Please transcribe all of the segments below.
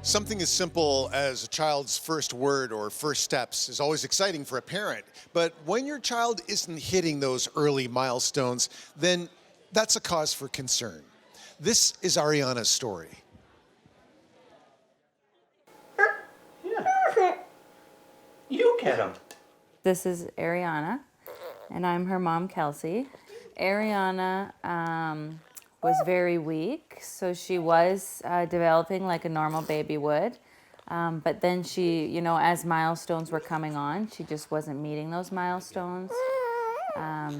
Something as simple as a child's first word or first steps is always exciting for a parent. But when your child isn't hitting those early milestones, then that's a cause for concern. This is Ariana's story. Yeah. You get him. This is Ariana, and I'm her mom, Kelsey. Ariana was very weak, so she was developing like a normal baby would. But then she, you know, as milestones were coming on, she just wasn't meeting those milestones.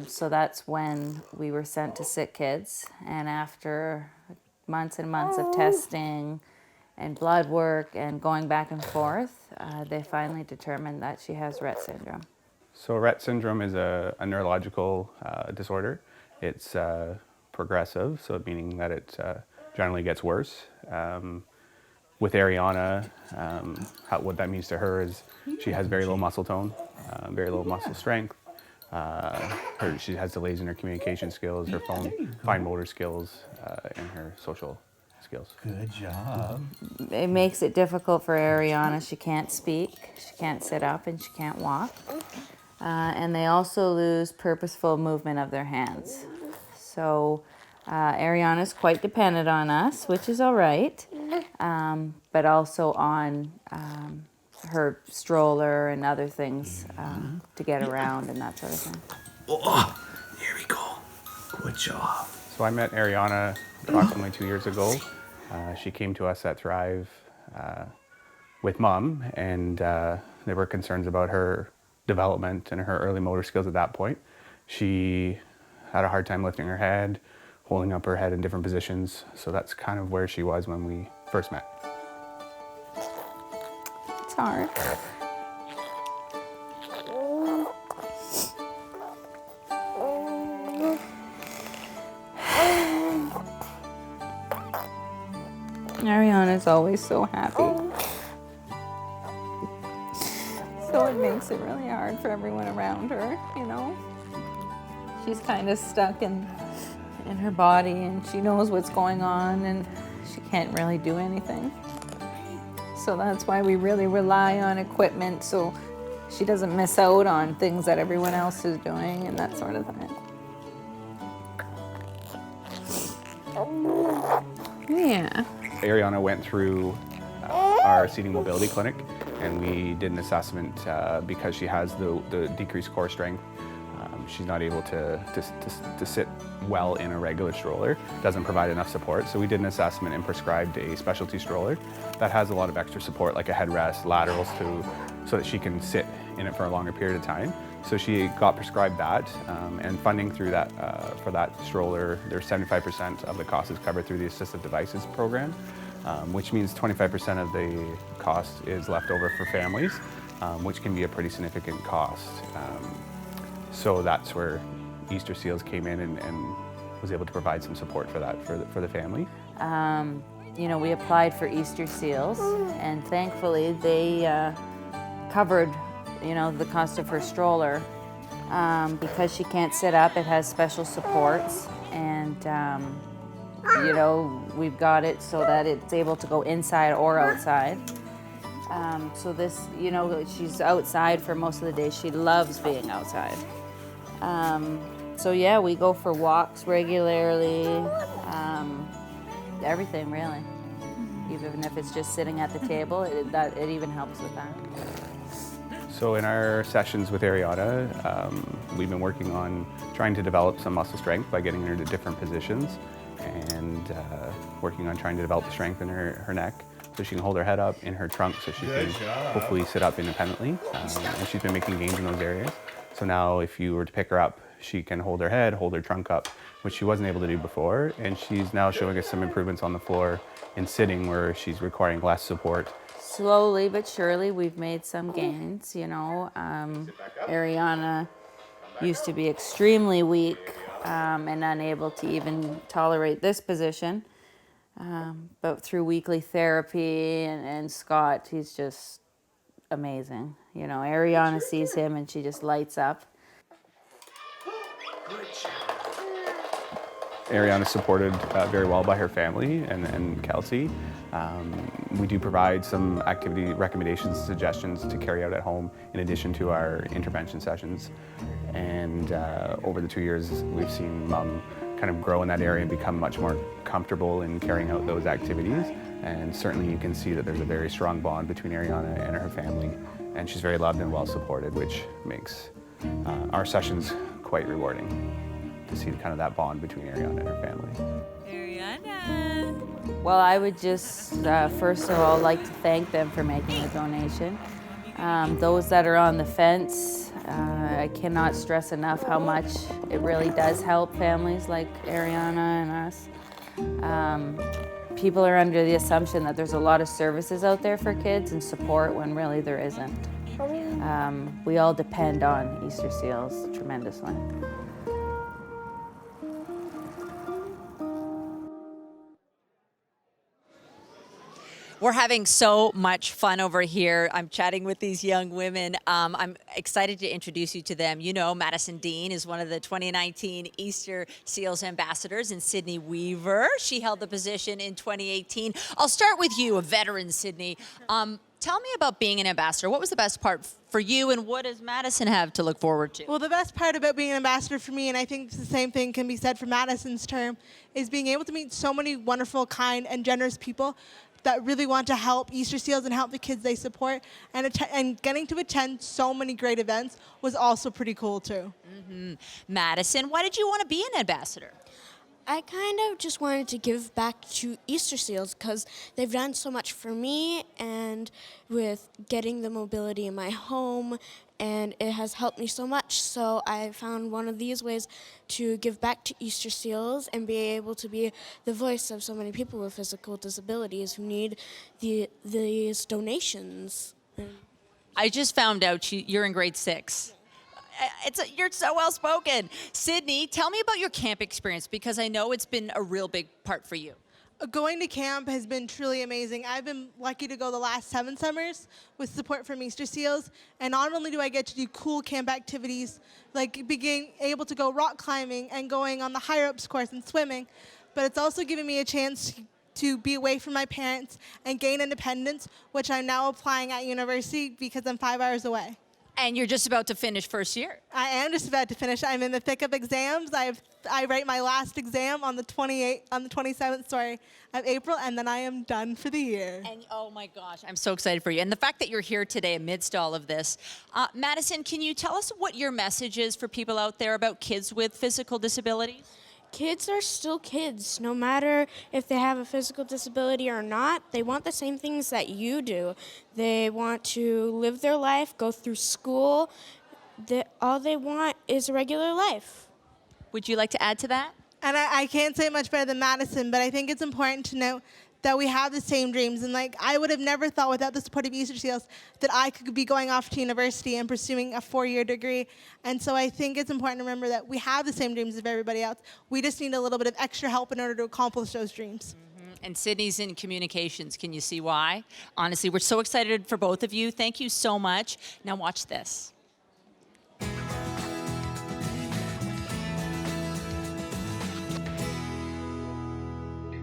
So that's when we were sent to Sick Kids. And after months and months of testing and blood work and going back and forth, they finally determined that she has Rhett syndrome. So Rhett syndrome is a neurological disorder. It's progressive, so meaning that it generally gets worse. With Ariana, what that means to her is she has very low muscle tone, very low muscle strength. She has delays in her communication skills, her fine motor skills, and her social skills. Good job. It makes it difficult for Ariana. She can't speak, she can't sit up, and she can't walk. And they also lose purposeful movement of their hands. So Ariana's quite dependent on us, which is all right, but also on her stroller and other things to get around and that sort of thing. Oh, here we go. Good job. So I met Ariana approximately 2 years ago. She came to us at Thrive with Mom, and there were concerns about her development and her early motor skills at that point. She had a hard time lifting her head, holding up her head in different positions. So that's kind of where she was when we first met. It's hard. Ariana's always so happy. So it makes it really hard for everyone around her, you know? She's kind of stuck in her body, and she knows what's going on, and she can't really do anything. So that's why we really rely on equipment so she doesn't miss out on things that everyone else is doing and that sort of thing. Yeah. Ariana went through our seating mobility clinic, and we did an assessment because she has the decreased core strength. She's not able to sit well in a regular stroller, doesn't provide enough support. So we did an assessment and prescribed a specialty stroller that has a lot of extra support, like a headrest, laterals, so that she can sit in it for a longer period of time. So she got prescribed that, and funding through that for that stroller, there's 75% of the cost is covered through the assistive devices program, which means 25% of the cost is left over for families, which can be a pretty significant cost. So that's where Easter Seals came in and was able to provide some support for that for the family. You know, we applied for Easter Seals, and thankfully they covered, you know, the cost of her stroller. Because she can't sit up, it has special supports, and you know, we've got it so that it's able to go inside or outside. So this, you know, she's outside for most of the day. She loves being outside. So yeah, we go for walks regularly, everything really. Even if it's just sitting at the table, it even helps with that. So in our sessions with Ariana, we've been working on trying to develop some muscle strength by getting her to different positions, and working on trying to develop the strength in her neck so she can hold her head up, in her trunk so she can hopefully sit up independently. And she's been making gains in those areas. So now if you were to pick her up, she can hold her head, hold her trunk up, which she wasn't able to do before. And she's now showing us some improvements on the floor in sitting, where she's requiring less support. Slowly but surely, we've made some gains, you know. Ariana used to be extremely weak and unable to even tolerate this position. But through weekly therapy and Scott, he's just amazing. You know, Ariana sees him and she just lights up. Ariana's supported very well by her family and Kelsey. We do provide some activity recommendations, suggestions to carry out at home in addition to our intervention sessions. And over the 2 years, we've seen Mom kind of grow in that area and become much more comfortable in carrying out those activities. And certainly you can see that there's a very strong bond between Ariana and her family. And she's very loved and well supported, which makes our sessions quite rewarding to see kind of that bond between Ariana and her family. Ariana. Well, I would just first of all like to thank them for making the donation. Those that are on the fence, I cannot stress enough how much it really does help families like Ariana and us. People are under the assumption that there's a lot of services out there for kids and support when really there isn't. We all depend on Easter Seals tremendously. We're having so much fun over here. I'm chatting with these young women. I'm excited to introduce you to them. You know, Madison Dean is one of the 2019 Easter Seals ambassadors, and Sidney Weaver. She held the position in 2018. I'll start with you, a veteran, Sidney. Tell me about being an ambassador. What was the best part for you, and what does Madison have to look forward to? Well, the best part about being an ambassador for me, and I think the same thing can be said for Madison's term, is being able to meet so many wonderful, kind, and generous people that really want to help Easter Seals and help the kids they support, and getting to attend so many great events was also pretty cool too. Mm-hmm. Madison, why did you want to be an ambassador? I kind of just wanted to give back to Easter Seals because they've done so much for me, and with getting the mobility in my home, and it has helped me so much. So I found one of these ways to give back to Easter Seals and be able to be the voice of so many people with physical disabilities who need these donations. I just found out you're in grade 6. You're so well spoken. Sidney, tell me about your camp experience, because I know it's been a real big part for you. Going to camp has been truly amazing. I've been lucky to go the last 7 summers with support from Easter Seals, and not only do I get to do cool camp activities, like being able to go rock climbing and going on the higher ups course and swimming, but it's also given me a chance to be away from my parents and gain independence, which I'm now applying at university because I'm 5 hours away. And you're just about to finish first year. I am just about to finish. I'm in the thick of exams. I write my last exam on the 27th, of April, and then I am done for the year. And oh my gosh, I'm so excited for you. And the fact that you're here today amidst all of this. Madison, can you tell us what your message is for people out there about kids with physical disabilities? Kids are still kids, no matter if they have a physical disability or not. They want the same things that you do. They want to live their life, go through school. All they want is a regular life. Would you like to add to that? And I can't say it much better than Madison, but I think it's important to note that we have the same dreams. And I would have never thought without the support of Easter Seals that I could be going off to university and pursuing a 4-year degree. And so I think it's important to remember that we have the same dreams as everybody else. We just need a little bit of extra help in order to accomplish those dreams. Mm-hmm. And Sidney's in communications. Can you see why? Honestly, we're so excited for both of you. Thank you so much. Now watch this.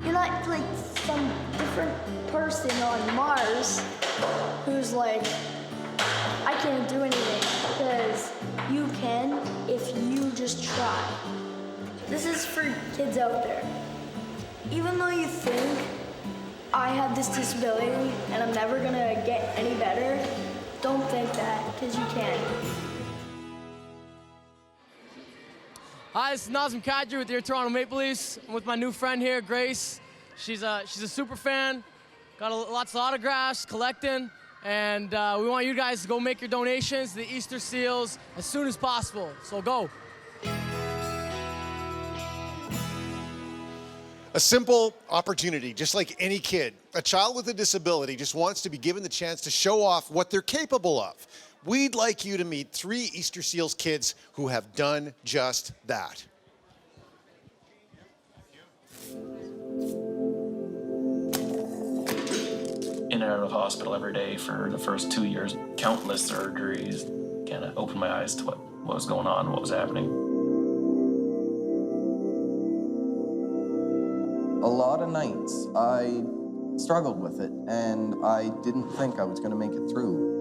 You're not like some different person on Mars who's like, I can't do anything, because you can if you just try. This is for kids out there. Even though you think I have this disability and I'm never gonna get any better, don't think that, because you can. Hi, this is Nazem Kadri with your Toronto Maple Leafs. I'm with my new friend here, Grace. She's a super fan, got lots of autographs, collecting, and we want you guys to go make your donations to the Easter Seals as soon as possible, so go. A simple opportunity, just like any kid. A child with a disability just wants to be given the chance to show off what they're capable of. We'd like you to meet 3 Easter Seals kids who have done just that. In and out of hospital every day for the first 2 years. Countless surgeries. Kind of opened my eyes to what was going on, what was happening. of nights I struggled with it, and I didn't think I was going to make it through.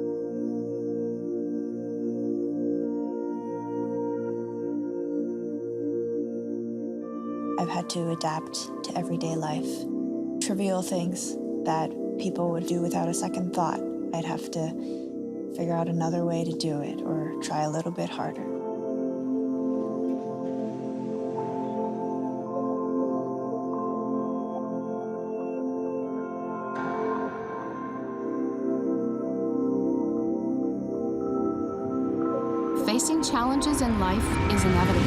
I've had to adapt to everyday life. Trivial things that people would do without a second thought. I'd have to figure out another way to do it or try a little bit harder. Facing challenges in life is inevitable.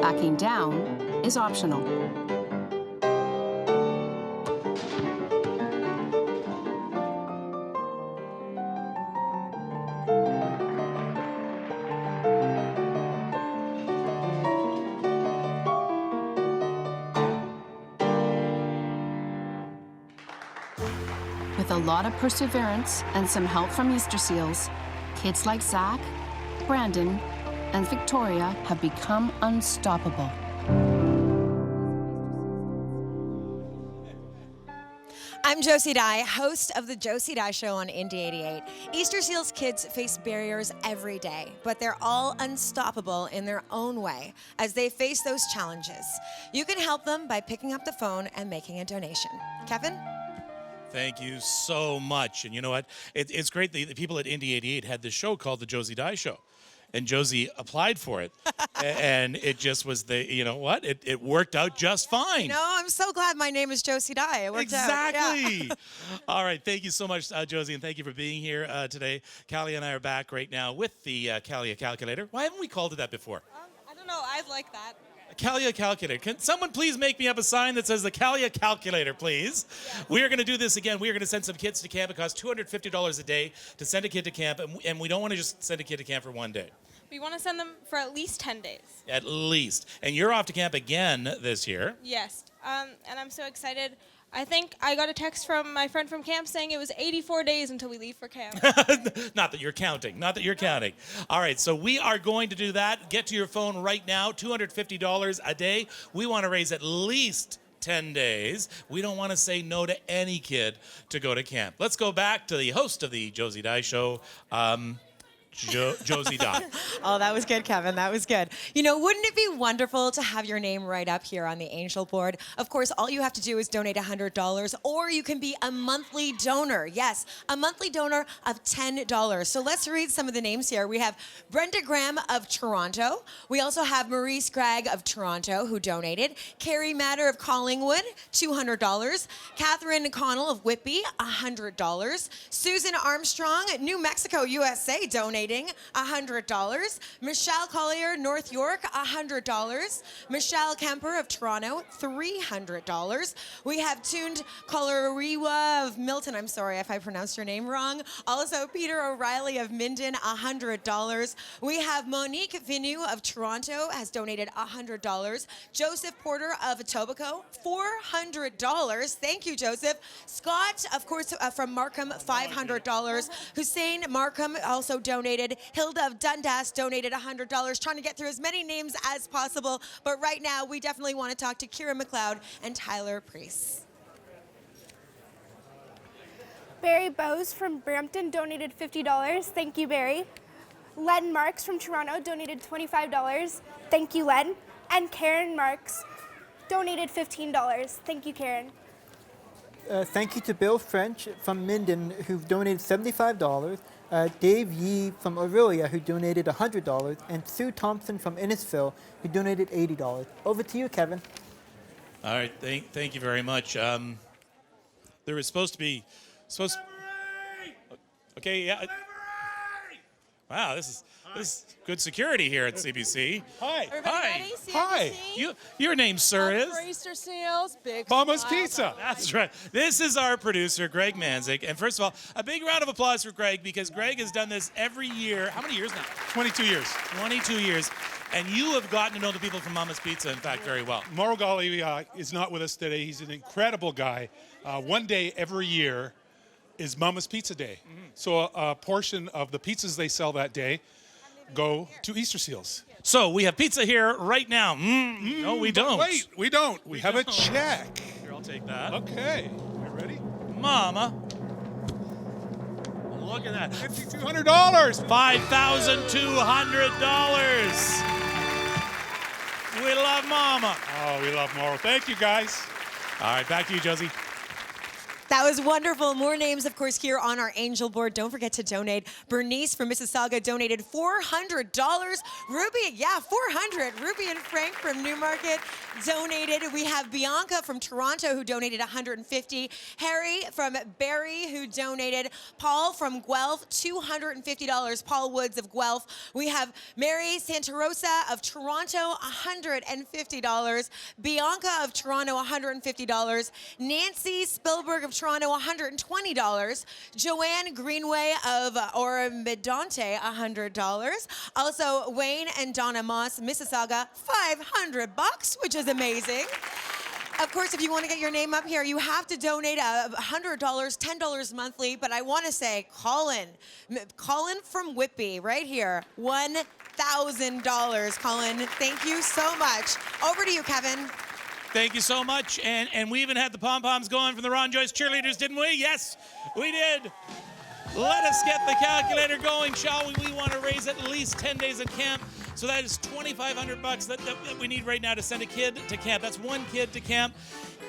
Backing down is optional. With a lot of perseverance and some help from Easter Seals, kids like Zach, Brandon, and Victoria have become unstoppable. I'm Josie Dye, host of the Josie Dye Show on Indy 88. Easter Seals kids face barriers every day, but they're all unstoppable in their own way as they face those challenges. You can help them by picking up the phone and making a donation. Kevin? Thank you so much. And you know what? It's great that the people at Indy 88 had this show called the Josie Dye Show. And Josie applied for it. And it just was you know what? It worked out just fine. No, I'm so glad my name is Josie Dye. It worked out. Exactly. Yeah. All right. Thank you so much, Josie, and thank you for being here today. Callie and I are back right now with the Callia calculator. Why haven't we called it that before? I don't know. I like that. Callia calculator. Can someone please make me up a sign that says the Callia calculator, please? Yes. We are going to do this again. We are going to send some kids to camp. It costs $250 a day to send a kid to camp, and we don't want to just send a kid to camp for one day. We want to send them for at least 10 days. At least. And you're off to camp again this year. Yes. And I'm so excited. I think I got a text from my friend from camp saying it was 84 days until we leave for camp. Not that you're counting. Not that you're counting. All right, so we are going to do that. Get to your phone right now, $250 a day. We want to raise at least 10 days. We don't want to say no to any kid to go to camp. Let's go back to the host of the Josie Dye Show, Josie Dye. Oh, that was good, Kevin. That was good. You know, wouldn't it be wonderful to have your name right up here on the Angel board? Of course, all you have to do is donate $100, or you can be a monthly donor. Yes, a monthly donor of $10. So let's read some of the names here. We have Brenda Graham of Toronto. We also have Marie Scragg of Toronto, who donated. Carrie Matter of Collingwood, $200. Catherine Connell of Whitby, $100. Susan Armstrong, New Mexico, USA, donating $100. Michelle Collier, North York, $100. Michelle Kemper of Toronto, $300. We have Tuned Koloriwa of Milton. I'm sorry if I pronounced your name wrong. Also, Peter O'Reilly of Minden, $100. We have Monique Vinu of Toronto has donated $100. Joseph Porter of Etobicoke, $400. Thank you, Joseph. Scott, of course, from Markham, $500. Hussein Markham also donated. Hilda of Dundas donated $100, trying to get through as many names as possible. But right now, we definitely want to talk to Kira McLeod and Tyler Priest. Barry Bowes from Brampton donated $50. Thank you, Barry. Len Marks from Toronto donated $25. Thank you, Len. And Karen Marks donated $15. Thank you, Karen. Thank you to Bill French from Minden, who donated $75. Dave Yee from Aurelia, who donated $100, and Sue Thompson from Innisfil, who donated $80. Over to you, Kevin. All right, thank you very much. There was supposed to be... Okay, yeah. Wow, this is good security here at CBC. Hi. Everybody Hi. ready? Hi. Your name, sir, is? For Easter Seals, big Mama's smile. Pizza. That's right. This is our producer, Greg Manzik. And first of all, a big round of applause for Greg, because Greg has done this every year. How many years now? 22 years. 22 years. And you have gotten to know the people from Mama's Pizza, in fact, very well. Mauro Galli is not with us today. He's an incredible guy. One day every year is Mama's Pizza Day. So a portion of the pizzas they sell that day go to Easter Seals. So we have pizza here right now. No, we don't. Wait, we don't. We have a check. Here, I'll take that. Okay. You ready? Mama. Look at that. $5,200. $5,200. We love Mama. Oh, we love Mauro. Thank you, guys. All right, back to you, Josie. That was wonderful. More names, of course, here on our Angel board. Don't forget to donate. Bernice from Mississauga donated $400. Ruby, $400. Ruby and Frank from Newmarket donated. We have Bianca from Toronto who donated $150. Harry from Barrie who donated. Paul from Guelph, $250. Paul Woods of Guelph. We have Mary Santarosa of Toronto, $150. Bianca of Toronto, $150. Nancy Spielberg of Toronto, $120. Joanne Greenway of Oromedonte, $100. Also, Wayne and Donna Moss, Mississauga, $500, which is amazing. Of course, if you want to get your name up here, you have to donate $100, $10 monthly. But I want to say, Colin from Whitby, right here, $1,000. Colin, thank you so much. Over to you, Kevin. Thank you so much. And we even had the pom-poms going from the Ron Joyce cheerleaders, didn't we? Yes, we did. Let us get the calculator going, shall we? We want to raise at least 10 days at camp. So that is $2,500 that we need right now to send a kid to camp. That's one kid to camp.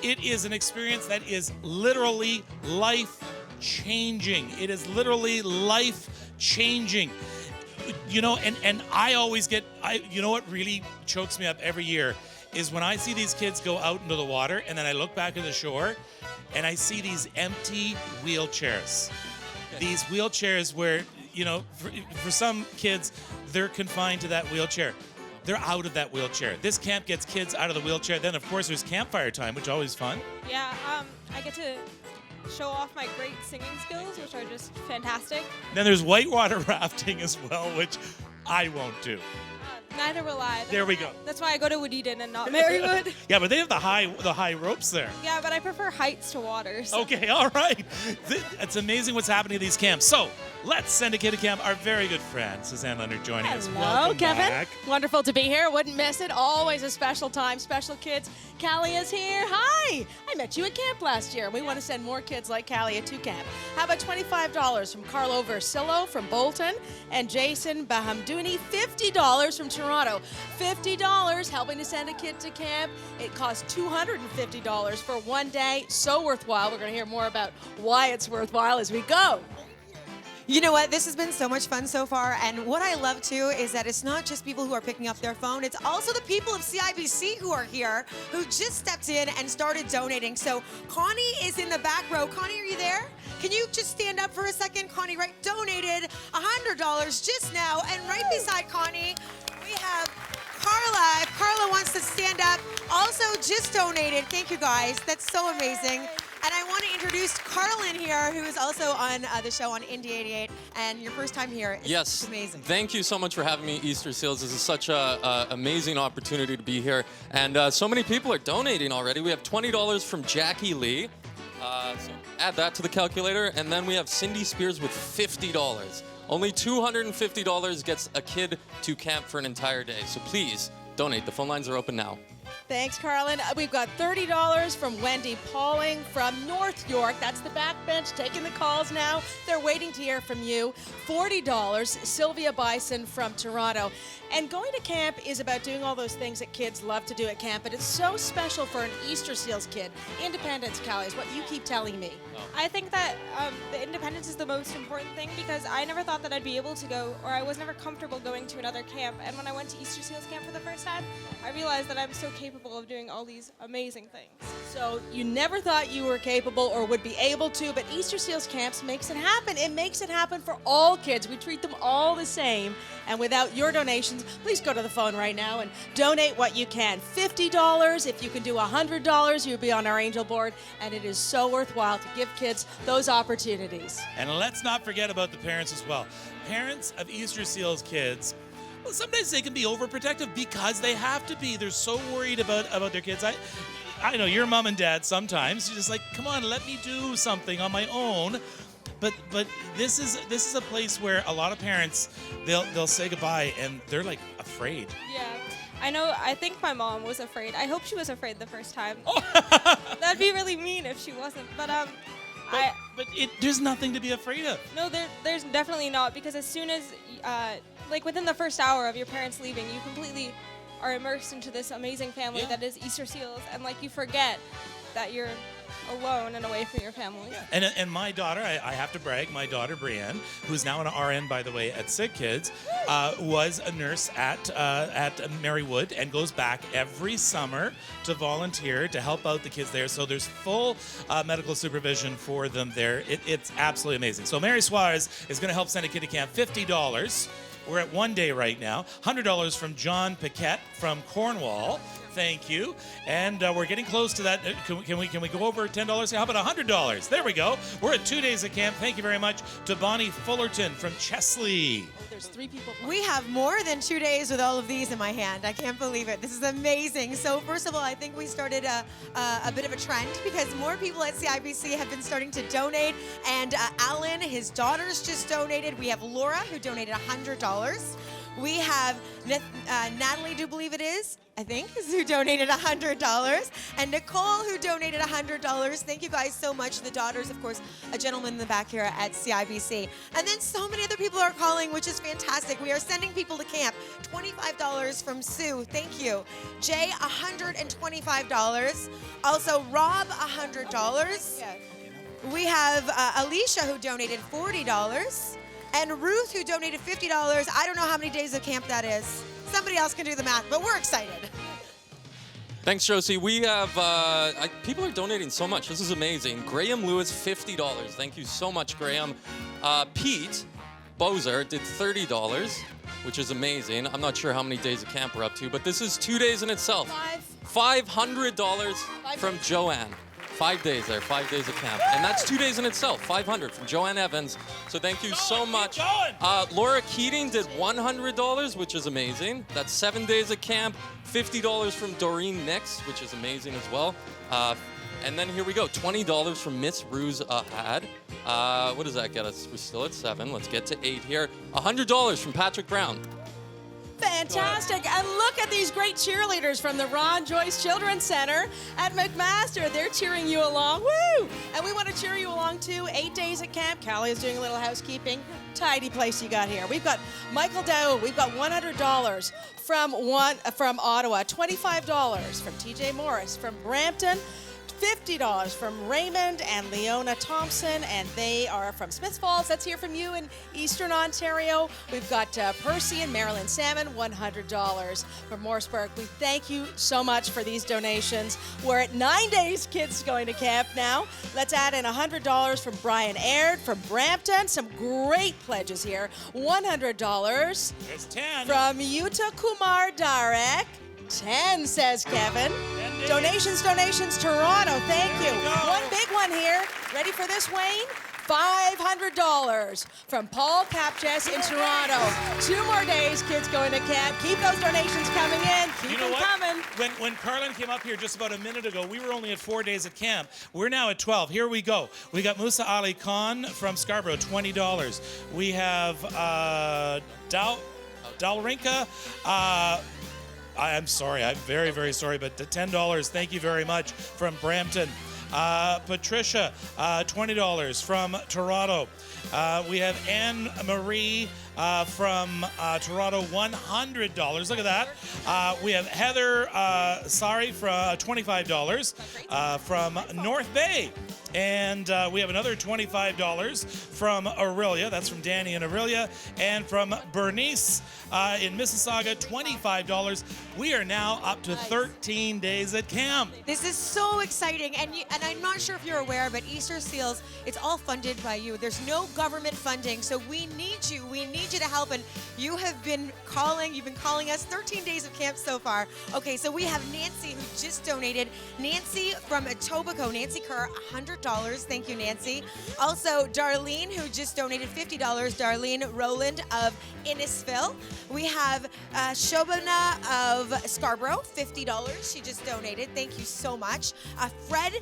It is an experience that is literally life-changing. It is literally life-changing. You know, and I always get, you know what really chokes me up every year is when I see these kids go out into the water and then I look back at the shore and I see these empty wheelchairs. These wheelchairs where, you know, for some kids, they're confined to that wheelchair. They're out of that wheelchair. This camp gets kids out of the wheelchair. Then, of course, there's campfire time, which is always fun. Yeah, I get to show off my great singing skills, which are just fantastic. Then there's whitewater rafting as well, which I won't do. Neither will I. There we go. That's why I go to Woodeden and not Marywood. Yeah, but they have the high ropes there. Yeah, but I prefer heights to water. So. Okay, all right. It's amazing what's happening at these camps. So let's send a kid to camp. Our very good friend, Suzanne Leonard, joining us. Hello, Welcome Kevin. back. Wonderful to be here. Wouldn't miss it. Always a special time. Special kids. Callie is here. Hi. I met you at camp last year. We want to send more kids like Callie to camp. How about $25 from Carlo Versillo from Bolton and Jason Bahamdouni, $50 from Toronto. $50 helping to send a kid to camp. It costs $250 for one day. So worthwhile. We're going to hear more about why it's worthwhile as we go. You know what? This has been so much fun so far. And what I love, too, is that it's not just people who are picking up their phone. It's also the people of CIBC who are here, who just stepped in and started donating. So Connie is in the back row. Connie, are you there? Can you just stand up for a second? Connie, right, donated $100 just now. And right beside Connie, we have Carla. If Carla wants to stand up, also just donated. Thank you, guys. That's so amazing. And I want to introduce Carlin here, who is also on the show on Indie 88, and your first time here. It's amazing. Thank you so much for having me, Easter Seals. This is such an amazing opportunity to be here. And so many people are donating already. We have $20 from Jackie Lee. So add that to the calculator. And then we have Cindy Spears with $50. Only $250 gets a kid to camp for an entire day. So please donate. The phone lines are open now. Thanks, Carlin. We've got $30 from Wendy Pauling from North York. That's the backbench taking the calls now. They're waiting to hear from you. $40, Sylvia Bison from Toronto. And going to camp is about doing all those things that kids love to do at camp, but it's so special for an Easter Seals kid. Independence, Callie, is what you keep telling me. I think that the independence is the most important thing because I never thought that I'd be able to go, or I was never comfortable going to another camp. And when I went to Easter Seals camp for the first time, I realized that I'm so capable capable of doing all these amazing things. So you never thought you were capable or would be able to, but Easter Seals Camps makes it happen. It makes it happen for all kids. We treat them all the same. And without your donations, please go to the phone right now and donate what you can. $50, if you can do $100, you'll be on our Angel Board. And it is so worthwhile to give kids those opportunities. And let's not forget about the parents as well. Parents of Easter Seals kids, well, sometimes they can be overprotective because they have to be. They're so worried about their kids. I know your mom and dad sometimes. You're just like, come on, let me do something on my own. But this is a place where a lot of parents, they'll say goodbye and they're like afraid. Yeah. I think my mom was afraid. I hope she was afraid the first time. That'd be really mean if she wasn't. But there's nothing to be afraid of. No, there's definitely not, because as soon as, like within the first hour of your parents leaving, you completely are immersed into this amazing family that is Easter Seals, and like you forget that you're alone and away from your family. Yeah. And my daughter, I have to brag, my daughter Brienne, who's now an RN, by the way, at Sick Kids, was a nurse at Marywood and goes back every summer to volunteer to help out the kids there. So there's full medical supervision for them there. It's absolutely amazing. So Mary Suarez is going to help send a kid to camp. $50. We're at 1 day right now. $100 from John Paquette from Cornwall. Thank you. And we're getting close to that. Can we go over $10? How about $100? There we go. We're at 2 days at camp. Thank you very much to Bonnie Fullerton from Chesley. There's 3 people. We have more than 2 days with all of these in my hand. I can't believe it. This is amazing. So first of all, I think we started a bit of a trend because more people at CIBC have been starting to donate. And Alan, his daughters just donated. We have Laura, who donated $100. We have Natalie, do you believe it is? I think, who donated $100. And Nicole, who donated $100. Thank you guys so much. The daughters, of course, a gentleman in the back here at CIBC. And then so many other people are calling, which is fantastic. We are sending people to camp. $25 from Sue. Thank you. Jay, $125. Also, Rob, $100. Yeah. We have Alicia, who donated $40. And Ruth, who donated $50. I don't know how many days of camp that is. Somebody else can do the math, but we're excited. Thanks, Josie. We have, people are donating so much. This is amazing. Graham Lewis, $50. Thank you so much, Graham. Pete Bozer did $30, which is amazing. I'm not sure how many days of camp we're up to, but this is 2 days in itself. $500 from Joanne. 5 days there, 5 days of camp. And that's 2 days in itself, $500 from Joanne Evans. So thank you so much. Laura Keating did $100, which is amazing. That's 7 days of camp. $50 from Doreen Nix, which is amazing as well. And then here we go, $20 from Miss Ruse Ahad. What does that get us? We're still at 7. Let's get to 8 here. $100 from Patrick Brown. Fantastic. And look at these great cheerleaders from the Ron Joyce Children's Center at McMaster. They're cheering you along. Woo! And we want to cheer you along too. 8 days at camp. Callie is doing a little housekeeping. Tidy place you got here. We've got Michael Dow. We've got $100 from Ottawa. $25 from TJ Morris from Brampton. $50 from Raymond and Leona Thompson, and they are from Smiths Falls. Let's hear from you in Eastern Ontario. We've got Percy and Marilyn Salmon, $100 from Morrisburg. We thank you so much for these donations. We're at 9 days kids going to camp now. Let's add in $100 from Brian Aird from Brampton. Some great pledges here. $100 There's 10 from Yuta Kumar Darek. 10, says Kevin. Donations, Toronto. Thank you. One big one here. Ready for this, Wayne? $500 from Paul Capches in Toronto. 2 more days, kids going to camp. Keep those donations coming in. Keep them coming. When Carlin came up here just about a minute ago, we were only at 4 days at camp. We're now at 12. Here we go. We got Musa Ali Khan from Scarborough, $20. We have Dalrinka. I'm sorry. I'm very, very sorry, but the $10. Thank you very much from Brampton. Patricia, $20 from Toronto. We have Anne Marie from Toronto, $100. Look at that. We have Heather Sari for $25 from North Bay. And we have another $25 from Aurelia. That's from Danny and Aurelia. And from Bernice in Mississauga, $25. We are now up to 13 days at camp. This is so exciting, and I'm not sure if you're aware, but Easter Seals, it's all funded by you. There's no government funding, so we need you. We need you to help, and you've been calling us 13 days of camp so far. Okay, so we have Nancy who just donated. Nancy from Etobicoke, Nancy Kerr, $100. Thank you, Nancy. Also, Darlene who just donated $50. Darlene Rowland of Innisfil. We have Shobana of Scarborough, $50. She just donated. Thank you so much. Fred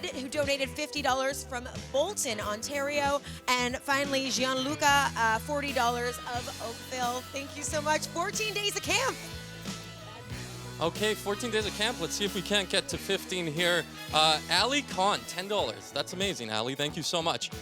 who donated $50 from Bolton, Ontario. And finally, Gianluca, $40 of Oakville. Thank you so much. 14 days of camp. Okay, 14 days of camp. Let's see if we can't get to 15 here. Ali Khan, $10. That's amazing, Ali. Thank you so much.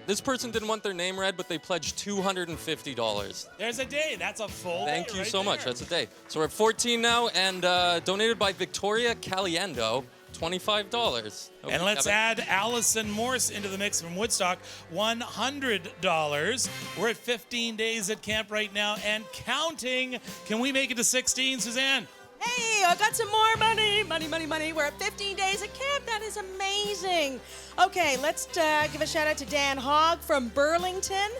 This person didn't want their name read, but they pledged $250. There's a day. That's a full Thank day you right so there. much. That's a day. So we're at 14 now, and donated by Victoria Caliendo, $25. Okay, And let's Kevin. add Allison Morse into the mix from Woodstock, $100. We're at 15 days at camp right now and counting. Can we make it to 16, Suzanne? Hey, I got some more money. We're at 15 days at camp. That is amazing. Okay, let's give a shout out to Dan Hogg from Burlington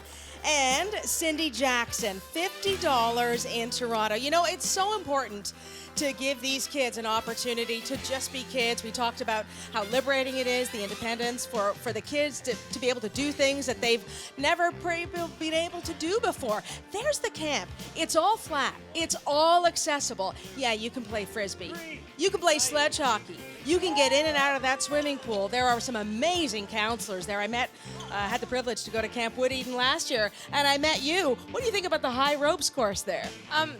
and Cindy Jackson, $50 in Toronto. You know, it's so important to give these kids an opportunity to just be kids. We talked about how liberating it is, the independence for the kids to be able to do things that they've never been able to do before. There's the camp. It's all flat. It's all accessible. Yeah, you can play Frisbee. You can play sledge hockey. You can get in and out of that swimming pool. There are some amazing counselors there. I had the privilege to go to Camp Wood Eden last year, and I met you. What do you think about the high ropes course there?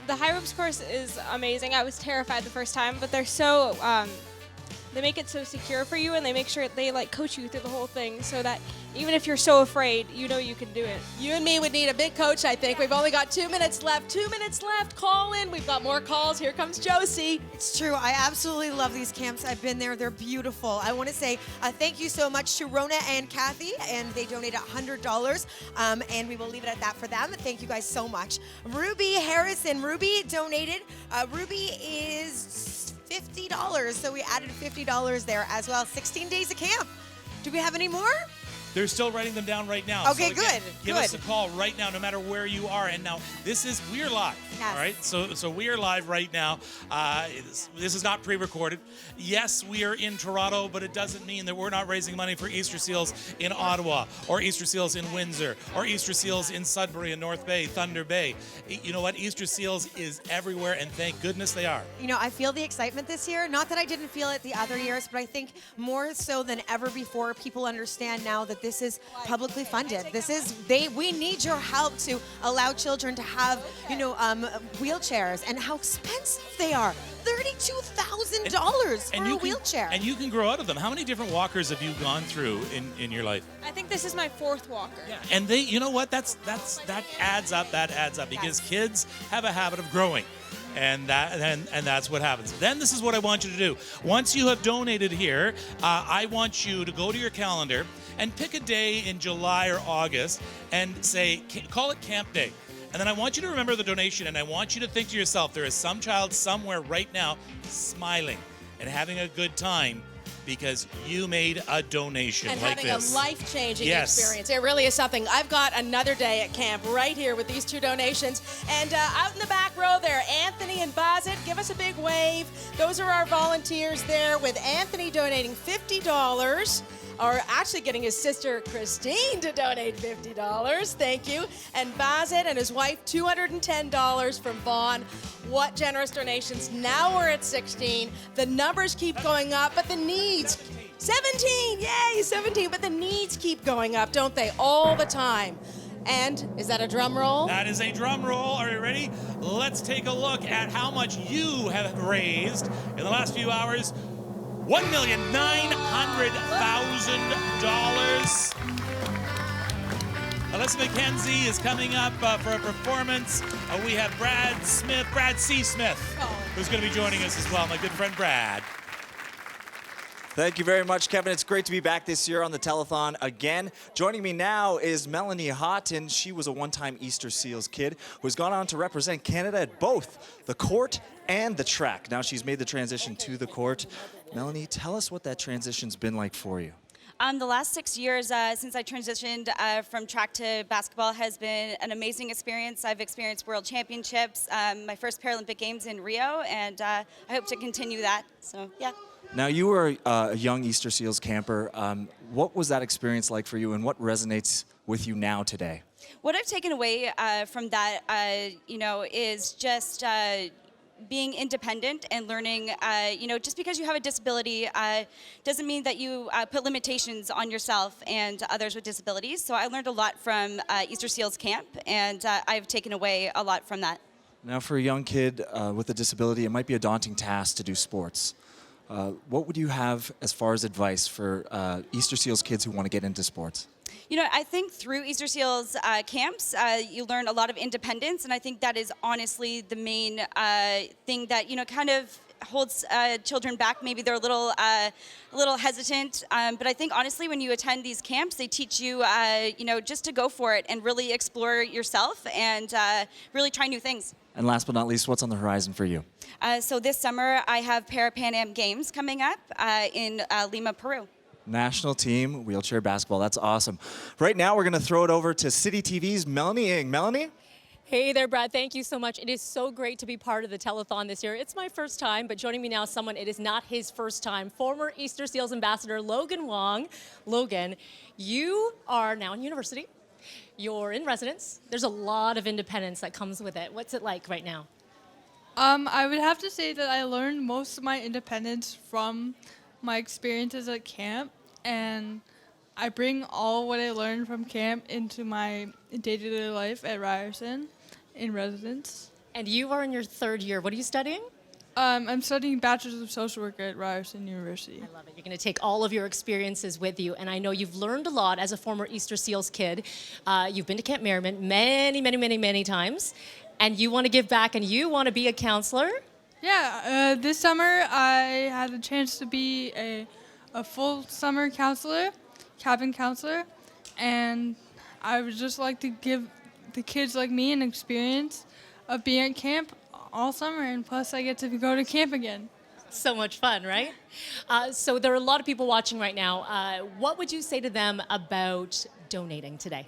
The high ropes course is amazing. I was terrified the first time, but they're so they make it so secure for you, and they make sure they coach you through the whole thing, so that even if you're so afraid, you know you can do it. You and me would need a big coach, I think. We've only got 2 minutes left. 2 minutes left. Call in. We've got more calls. Here comes Josie. It's true. I absolutely love these camps. I've been there. They're beautiful. I want to say thank you so much to Rona and Kathy, and they donated $100, and we will leave it at that for them. Thank you guys so much. Ruby Harrison. Ruby donated. Ruby is $50, so we added $50 there as well. 16 days of camp. Do we have any more? They're still writing them down right now. Okay, So again, good, Give good. us a call right now, no matter where you are. And now, we're live. Yes. All right, so we are live right now. This is not pre-recorded. Yes, we are in Toronto, but it doesn't mean that we're not raising money for Easter Seals in Ottawa, or Easter Seals in Windsor, or Easter Seals in Sudbury and North Bay, Thunder Bay. You know what? Easter Seals is everywhere, and thank goodness they are. You know, I feel the excitement this year. Not that I didn't feel it the other years, but I think more so than ever before, people understand now that this is publicly funded. We need your help to allow children to have, wheelchairs, and how expensive they are. $32,000 for a wheelchair. And you can grow out of them. How many different walkers have you gone through in your life? I think this is my 4th walker. Yeah. And they, you know what? That adds up. That adds up because kids have a habit of growing. And that's what happens. Then this is what I want you to do. Once you have donated here, I want you to go to your calendar and pick a day in July or August and call it Camp Day. And then I want you to remember the donation, and I want you to think to yourself, there is some child somewhere right now smiling and having a good time because you made a donation And like having this. a life-changing Yes. experience. It really is something. I've got another day at camp right here with these 2 donations. And out in the back row there, Anthony and Bazit, give us a big wave. Those are our volunteers there, with Anthony donating $50. Or actually getting his sister Christine to donate $50. Thank you. And Bazit and his wife, $210 from Vaughn. What generous donations. Now we're at 16. The numbers keep going up, but the needs. 17, yay, 17. But the needs keep going up, don't they? All the time. And is that a drum roll? That is a drum roll. Are you ready? Let's take a look at how much you have raised in the last few hours. $1,900,000. Elisa Mackenzie is coming up for a performance. We have Brad C. Smith, who's going to be joining us as well, my good friend Brad. Thank you very much, Kevin. It's great to be back this year on the telethon again. Joining me now is Melanie Hot, and she was a one-time Easter Seals kid who's gone on to represent Canada at both the court and the track. Now she's made the transition to the court. Melanie, tell us what that transition's been like for you. The last 6 years since I transitioned from track to basketball has been an amazing experience. I've experienced world championships, my first Paralympic Games in Rio, and I hope to continue that. So, yeah. Now, you were a young Easter Seals camper. What was that experience like for you, and what resonates with you now today? What I've taken away from that, is just being independent and learning, just because you have a disability doesn't mean that you put limitations on yourself and others with disabilities. So I learned a lot from Easter Seals Camp, and I've taken away a lot from that. Now, for a young kid with a disability, it might be a daunting task to do sports. What would you have as far as advice for Easter Seals kids who want to get into sports? I think through Easter Seals camps, you learn a lot of independence, and I think that is honestly the main thing that, kind of holds children back. Maybe they're a little hesitant, but I think honestly when you attend these camps, they teach you, just to go for it and really explore yourself and really try new things. And last but not least, what's on the horizon for you? So this summer, I have Pan Am Games coming up in Lima, Peru. National team, wheelchair basketball. That's awesome. Right now, we're going to throw it over to City TV's Melanie Ng. Melanie? Hey there, Brad. Thank you so much. It is so great to be part of the telethon this year. It's my first time, but joining me now is someone it is not his first time. Former Easter Seals ambassador Logan Wong. Logan, you are now in university. You're in residence. There's a lot of independence that comes with it. What's it like right now? I would have to say that I learned most of my independence from my experiences at camp, and I bring all what I learned from camp into my day-to-day life at Ryerson in residence. And you are in your third year. What are you studying? I'm studying Bachelor's of Social Work at Ryerson University. I love it. You're going to take all of your experiences with you, and I know you've learned a lot as a former Easter Seals kid. You've been to Camp Merriman many times, and you want to give back, and you want to be a counselor? Yeah, this summer I had a chance to be a full summer counselor, cabin counselor, and I would just like to give the kids like me an experience of being at camp all summer, and plus I get to go to camp again. So much fun, right? So there are a lot of people watching right now. What would you say to them about donating today?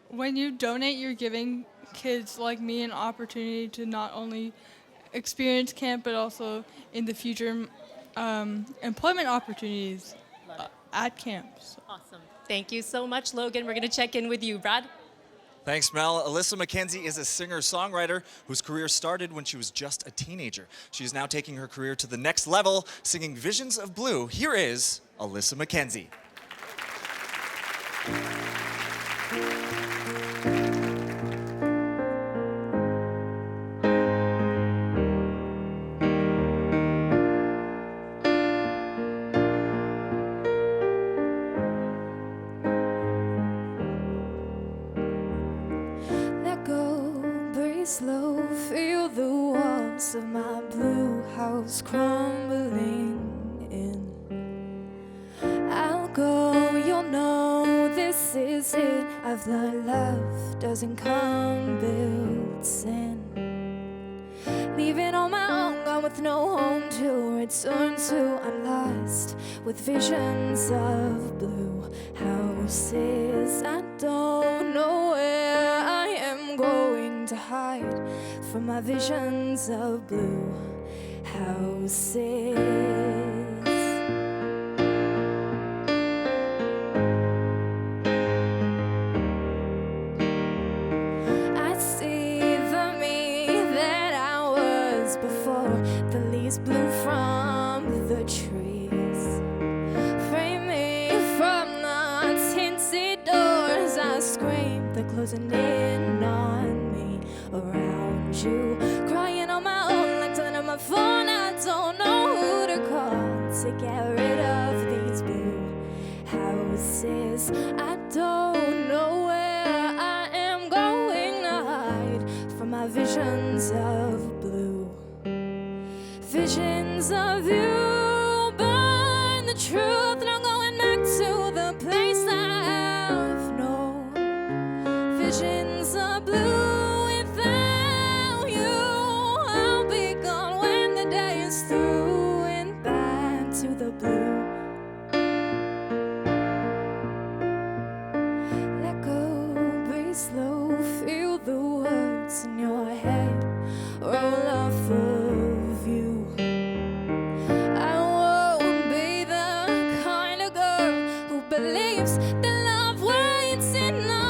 When you donate, you're giving kids like me an opportunity to not only experience camp, but also in the future employment opportunities at camps. Awesome. Thank you so much, Logan. We're going to check in with you, Brad. Thanks, Mel. Elisa Mackenzie is a singer-songwriter whose career started when she was just a teenager. She is now taking her career to the next level, singing Visions of Blue. Here is Elisa Mackenzie. Slow, feel the walls of my blue house crumbling in. I'll go, you'll know this is it. I've learned love doesn't come built in. Leaving on my own, gone with no home to return to. I'm lost with visions of blue houses. I don't know where I am going to hide from my visions of blue houses. I see the me that I was before the leaves blew from the trees. Frame me from the tinted doors. I scream, they're closing in on me. Around you, crying on my own, like telling on my phone. I don't know who to call to get rid of these blue houses. I don't know where I my visions of blue. Visions of you